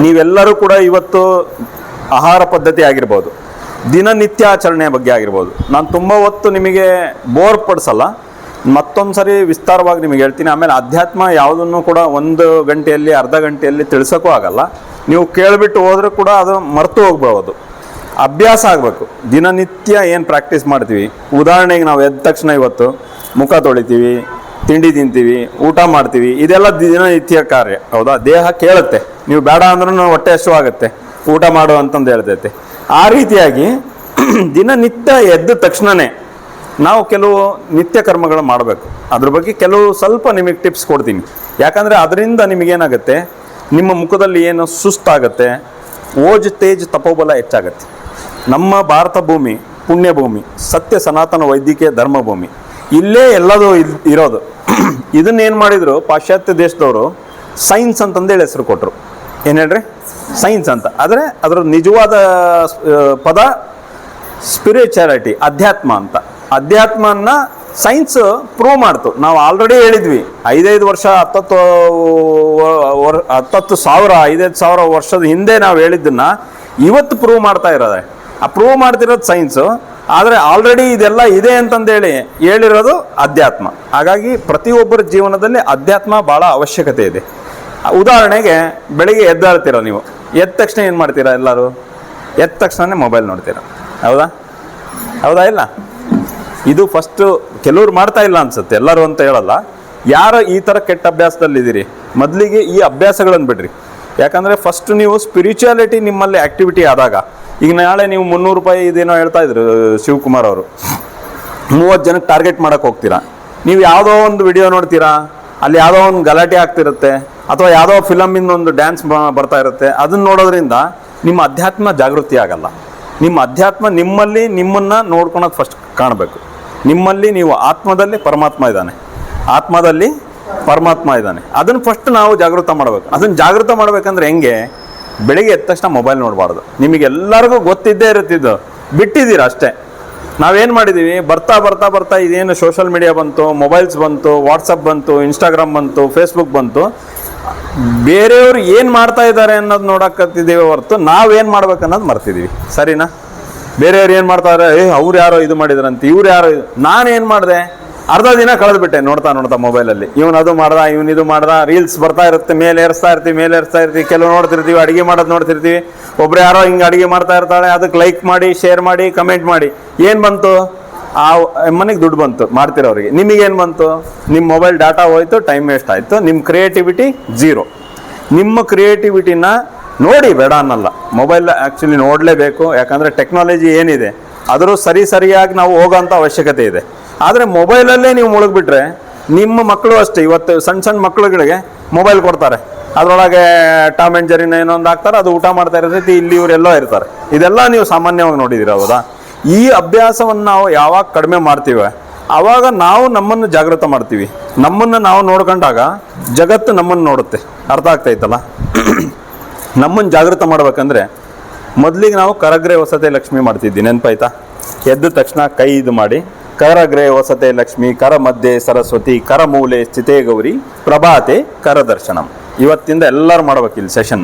ನೀವೆಲ್ಲರೂ ಕೂಡ ಇವತ್ತು ಆಹಾರ ಪದ್ಧತಿ ಆಗಿರ್ಬೋದು, ದಿನನಿತ್ಯ ಆಚರಣೆಯ ಬಗ್ಗೆ ಆಗಿರ್ಬೋದು, ನಾನು ತುಂಬ ಹೊತ್ತು ನಿಮಗೆ ಬೋರ್ ಪಡಿಸಲ್ಲ, ಮತ್ತೊಂದು ಸರಿ ವಿಸ್ತಾರವಾಗಿ ನಿಮಗೆ ಹೇಳ್ತೀನಿ. ಆಮೇಲೆ ಅಧ್ಯಾತ್ಮ ಯಾವುದನ್ನು ಕೂಡ 1 ಗಂಟೆಯಲ್ಲಿ ಅರ್ಧ ಗಂಟೆಯಲ್ಲಿ ತಿಳಿಸೋಕ್ಕೂ ಆಗಲ್ಲ. ನೀವು ಕೇಳಿಬಿಟ್ಟು ಹೋದರೂ ಕೂಡ ಅದು ಮರೆತು ಹೋಗ್ಬೋದು. ಅಭ್ಯಾಸ ಆಗಬೇಕು. ದಿನನಿತ್ಯ ಏನು ಪ್ರಾಕ್ಟೀಸ್ ಮಾಡ್ತೀವಿ, ಉದಾಹರಣೆಗೆ ನಾವು ಎದ್ದ ತಕ್ಷಣ ಇವತ್ತು ಮುಖ ತೊಳಿತೀವಿ, ತಿಂಡಿ ತಿಂತೀವಿ, ಊಟ ಮಾಡ್ತೀವಿ, ಇದೆಲ್ಲ ದಿನನಿತ್ಯ ಕಾರ್ಯ, ಹೌದಾ? ದೇಹ ಕೇಳುತ್ತೆ, ನೀವು ಬೇಡ ಅಂದ್ರೂ ಹೊಟ್ಟೆ ಹಸಿವಾಗುತ್ತೆ, ಊಟ ಮಾಡು ಅಂತಂದು ಹೇಳ್ತೈತೆ. ಆ ರೀತಿಯಾಗಿ ದಿನನಿತ್ಯ ಎದ್ದ ತಕ್ಷಣವೇ ನಾವು ಕೆಲವು ನಿತ್ಯ ಕರ್ಮಗಳು ಮಾಡಬೇಕು. ಅದ್ರ ಬಗ್ಗೆ ಕೆಲವು ಸ್ವಲ್ಪ ನಿಮಗೆ ಟಿಪ್ಸ್ ಕೊಡ್ತೀನಿ. ಯಾಕಂದರೆ ಅದರಿಂದ ನಿಮಗೇನಾಗುತ್ತೆ, ನಿಮ್ಮ ಮುಖದಲ್ಲಿ ಏನು ಸುಸ್ತಾಗುತ್ತೆ, ಓಜ್ ತೇಜ್ ತಪೋಬಲ ಹೆಚ್ಚಾಗತ್ತೆ. ನಮ್ಮ ಭಾರತ ಭೂಮಿ ಪುಣ್ಯ ಭೂಮಿ, ಸತ್ಯ ಸನಾತನ ವೈದ್ಯಕೀಯ ಧರ್ಮ ಭೂಮಿ, ಇಲ್ಲೇ ಎಲ್ಲದೂ ಇರೋದು. ಇದನ್ನೇನು ಮಾಡಿದರು ಪಾಶ್ಚಾತ್ಯ ದೇಶದವರು ಸೈನ್ಸ್ ಅಂತಂದೇಳಿ ಹೆಸರು ಕೊಟ್ಟರು. ಏನು ಹೇಳ್ರಿ? ಸೈನ್ಸ್ ಅಂತ. ಆದರೆ ಅದರ ನಿಜವಾದ ಪದ ಸ್ಪಿರಿಚುಯಾಲಿಟಿ, ಅಧ್ಯಾತ್ಮ ಅಂತ. ಅಧ್ಯಾತ್ಮನ ಸೈನ್ಸ್ ಪ್ರೂವ್ ಮಾಡ್ತು. ನಾವು ಆಲ್ರೆಡಿ ಹೇಳಿದ್ವಿ 5 ವರ್ಷ 10,000 ವರ್ಷದ ಹಿಂದೆ ನಾವು ಹೇಳಿದ್ದನ್ನು ಇವತ್ತು ಪ್ರೂವ್ ಮಾಡ್ತಾ ಇರೋದೆ. ಆ ಪ್ರೂವ್ ಮಾಡ್ತಿರೋದು ಸೈನ್ಸು, ಆದರೆ ಆಲ್ರೆಡಿ ಇದೆಲ್ಲ ಇದೆ ಅಂತಂದೇಳಿ ಹೇಳಿರೋದು ಅಧ್ಯಾತ್ಮ. ಹಾಗಾಗಿ ಪ್ರತಿಯೊಬ್ಬರ ಜೀವನದಲ್ಲಿ ಅಧ್ಯಾತ್ಮ ಭಾಳ ಅವಶ್ಯಕತೆ ಇದೆ. ಉದಾಹರಣೆಗೆ ಬೆಳಿಗ್ಗೆ ಎದ್ದಾಳ್ತೀರ, ನೀವು ಎದ್ದ ತಕ್ಷಣ ಏನು ಮಾಡ್ತೀರಾ? ಎಲ್ಲರೂ ಎದ್ದ ತಕ್ಷಣ ಮೊಬೈಲ್ ನೋಡ್ತೀರ, ಹೌದಾ ಇಲ್ಲ? ಇದು ಫಸ್ಟು ಕೆಲವ್ರು ಮಾಡ್ತಾ ಇಲ್ಲ ಅನ್ಸುತ್ತೆ, ಎಲ್ಲರೂ ಅಂತ ಹೇಳಲ್ಲ. ಯಾರು ಈ ಥರ ಕೆಟ್ಟ ಅಭ್ಯಾಸದಲ್ಲಿದ್ದೀರಿ, ಮೊದಲಿಗೆ ಈ ಅಭ್ಯಾಸಗಳನ್ನು ಬಿಡ್ರಿ. ಯಾಕಂದರೆ ಫಸ್ಟ್ ನೀವು ಸ್ಪಿರಿಚುಯಾಲಿಟಿ ನಿಮ್ಮಲ್ಲಿ ಆ್ಯಕ್ಟಿವಿಟಿ ಆದಾಗ, ಈಗ ನಾಳೆ ನೀವು 300 ರೂಪಾಯಿ ಇದೇನೋ ಹೇಳ್ತಾ ಇದ್ರು ಶಿವಕುಮಾರ್ ಅವರು, 30 ಜನಕ್ಕೆ ಟಾರ್ಗೆಟ್ ಮಾಡೋಕ್ಕೆ ಹೋಗ್ತೀರಾ. ನೀವು ಯಾವುದೋ ಒಂದು ವಿಡಿಯೋ ನೋಡ್ತೀರಾ, ಅಲ್ಲಿ ಯಾವುದೋ ಒಂದು ಗಲಾಟೆ ಆಗ್ತಿರುತ್ತೆ, ಅಥವಾ ಯಾವುದೋ ಫಿಲಮಿಂದ ಒಂದು ಡ್ಯಾನ್ಸ್ ಬರ್ತಾ ಇರುತ್ತೆ. ಅದನ್ನು ನೋಡೋದ್ರಿಂದ ನಿಮ್ಮ ಅಧ್ಯಾತ್ಮ ಜಾಗೃತಿ ಆಗಲ್ಲ. ನಿಮ್ಮ ಅಧ್ಯಾತ್ಮ ನಿಮ್ಮನ್ನು ನೋಡ್ಕೊಳೋದು ಫಸ್ಟ್ ಕಾಣಬೇಕು. ನಿಮ್ಮಲ್ಲಿ ನೀವು ಆತ್ಮದಲ್ಲಿ ಪರಮಾತ್ಮ ಇದ್ದಾನೆ, ಆತ್ಮದಲ್ಲಿ ಪರಮಾತ್ಮ ಇದ್ದಾನೆ. ಅದನ್ನು ಫಸ್ಟ್ ನಾವು ಜಾಗೃತ ಮಾಡಬೇಕು. ಅದನ್ನು ಜಾಗೃತ ಮಾಡಬೇಕಂದ್ರೆ ಹೆಂಗೆ? ಬೆಳಿಗ್ಗೆ ಎದ್ದ ತಕ್ಷಣ ಮೊಬೈಲ್ ನೋಡಬಾರ್ದು. ನಿಮಗೆಲ್ಲರಿಗೂ ಗೊತ್ತಿದ್ದೇ ಇರುತ್ತಿದ್ದು, ಬಿಟ್ಟಿದ್ದೀರಾ ಅಷ್ಟೇ. ನಾವೇನು ಮಾಡಿದ್ದೀವಿ, ಬರ್ತಾ ಬರ್ತಾ ಬರ್ತಾ ಇದೇನು ಸೋಷಲ್ ಮೀಡಿಯಾ ಬಂತು, ಮೊಬೈಲ್ಸ್ ಬಂತು, ವಾಟ್ಸಪ್ ಬಂತು, ಇನ್ಸ್ಟಾಗ್ರಾಮ್ ಬಂತು, ಫೇಸ್ಬುಕ್ ಬಂತು, ಬೇರೆಯವರು ಏನು ಮಾಡ್ತಾ ಇದ್ದಾರೆ ಅನ್ನೋದು ನೋಡಕತ್ತಿದ್ದೀವಿ ಹೊರತು ನಾವೇನು ಮಾಡ್ಬೇಕನ್ನೋದು ಮರ್ತಿದ್ದೀವಿ. ಸರಿನಾ? ಬೇರೆಯವ್ರು ಏನು ಮಾಡ್ತಾರೆ, ಅವ್ರು ಯಾರೋ ಇದು ಮಾಡಿದ್ರಂತ, ಇವ್ರು ಯಾರೋ ನಾನೇನು ಮಾಡಿದೆ, ಅರ್ಧ ದಿನ ಕಳೆದುಬಿಟ್ಟೆ ನೋಡ್ತಾ ಮೊಬೈಲಲ್ಲಿ. ಇವನು ಅದು ಮಾಡ್ದ, ಇವನು ಇದು ಮಾಡ್ದ, ರೀಲ್ಸ್ ಬರ್ತಾ ಇರುತ್ತೆ, ಮೇಲೆ ಏರಿಸ್ತಾ ಇರ್ತೀವಿ. ಕೆಲವು ನೋಡ್ತಿರ್ತೀವಿ, ಅಡುಗೆ ಮಾಡೋದು ನೋಡ್ತಿರ್ತೀವಿ. ಒಬ್ರು ಯಾರೋ ಹಿಂಗೆ ಅಡುಗೆ ಮಾಡ್ತಾ ಇರ್ತಾಳೆ, ಅದಕ್ಕೆ ಲೈಕ್ ಮಾಡಿ, ಶೇರ್ ಮಾಡಿ, ಕಮೆಂಟ್ ಮಾಡಿ. ಏನು ಬಂತು? ಆ ಮನೆಗೆ ದುಡ್ಡು ಬಂತು ಮಾಡ್ತಿರೋರಿಗೆ. ನಿಮಗೇನು ಬಂತು? ನಿಮ್ಮ ಮೊಬೈಲ್ ಡಾಟಾ ಹೋಯ್ತು, ಟೈಮ್ ವೇಸ್ಟ್ ಆಯಿತು, ನಿಮ್ಮ ಕ್ರಿಯೇಟಿವಿಟಿ ಝೀರೋ. ನಿಮ್ಮ ಕ್ರಿಯೇಟಿವಿಟಿನ ನೋಡಿ, ಬೇಡ ಅನ್ನಲ್ಲ. ಮೊಬೈಲ್ ಆ್ಯಕ್ಚುಲಿ ನೋಡಲೇಬೇಕು. ಯಾಕಂದರೆ ಟೆಕ್ನಾಲಜಿ ಏನಿದೆ ಆದರೂ ಸರಿಯಾಗಿ ನಾವು ಹೋಗೋಂಥ ಅವಶ್ಯಕತೆ ಇದೆ. ಆದರೆ ಮೊಬೈಲಲ್ಲೇ ನೀವು ಮುಳುಗ್ಬಿಟ್ರೆ, ನಿಮ್ಮ ಮಕ್ಕಳು ಅಷ್ಟೇ. ಇವತ್ತು ಸಣ್ಣ ಮಕ್ಕಳುಗಳಿಗೆ ಮೊಬೈಲ್ ಕೊಡ್ತಾರೆ, ಅದರೊಳಗೆ ಟಾಮ್ ಆ್ಯಂಡ್ ಜೆರ್ರಿನ ಏನೊಂದು ಹಾಕ್ತಾರೆ, ಅದು ಊಟ ಮಾಡ್ತಾ ಇರ್ತೈತಿ, ಇಲ್ಲಿ ಇವರೆಲ್ಲೋ ಇರ್ತಾರೆ. ಇದೆಲ್ಲ ನೀವು ಸಾಮಾನ್ಯವಾಗಿ ನೋಡಿದ್ದೀರ, ಹೌದಾ? ಈ ಅಭ್ಯಾಸವನ್ನು ನಾವು ಯಾವಾಗ ಕಡಿಮೆ ಮಾಡ್ತೀವಿ, ಆವಾಗ ನಾವು ನಮ್ಮನ್ನು ಜಾಗೃತ ಮಾಡ್ತೀವಿ. ನಮ್ಮನ್ನು ನಾವು ನೋಡ್ಕೊಂಡಾಗ ಜಗತ್ತು ನಮ್ಮನ್ನು ನೋಡುತ್ತೆ. ಅರ್ಥ ಆಗ್ತೈತಲ್ಲ? ನಮ್ಮನ್ನು ಜಾಗೃತ ಮಾಡ್ಬೇಕಂದ್ರೆ ಮೊದಲಿಗೆ ನಾವು ಕರಗ್ರೆ ವಸತೆ ಲಕ್ಷ್ಮಿ ಮಾಡ್ತಿದ್ವಿ, ನೆನಪಾಯ್ತಾ? ಎದ್ದ ತಕ್ಷಣ ಕೈ ಇದು ಮಾಡಿ, ಕರಗ್ರೆ ವಸತೆ ಲಕ್ಷ್ಮಿ, ಕರ ಮಧ್ಯೆ ಸರಸ್ವತಿ, ಕರ ಮೂಲೆ ಸ್ಥಿತೇ ಗೌರಿ, ಪ್ರಭಾತೆ ಕರ ದರ್ಶನಂ. ಇವತ್ತಿಂದ ಎಲ್ಲರೂ ಮಾಡ್ಬೇಕು ಇಲ್ಲಿ ಸೆಷನ್.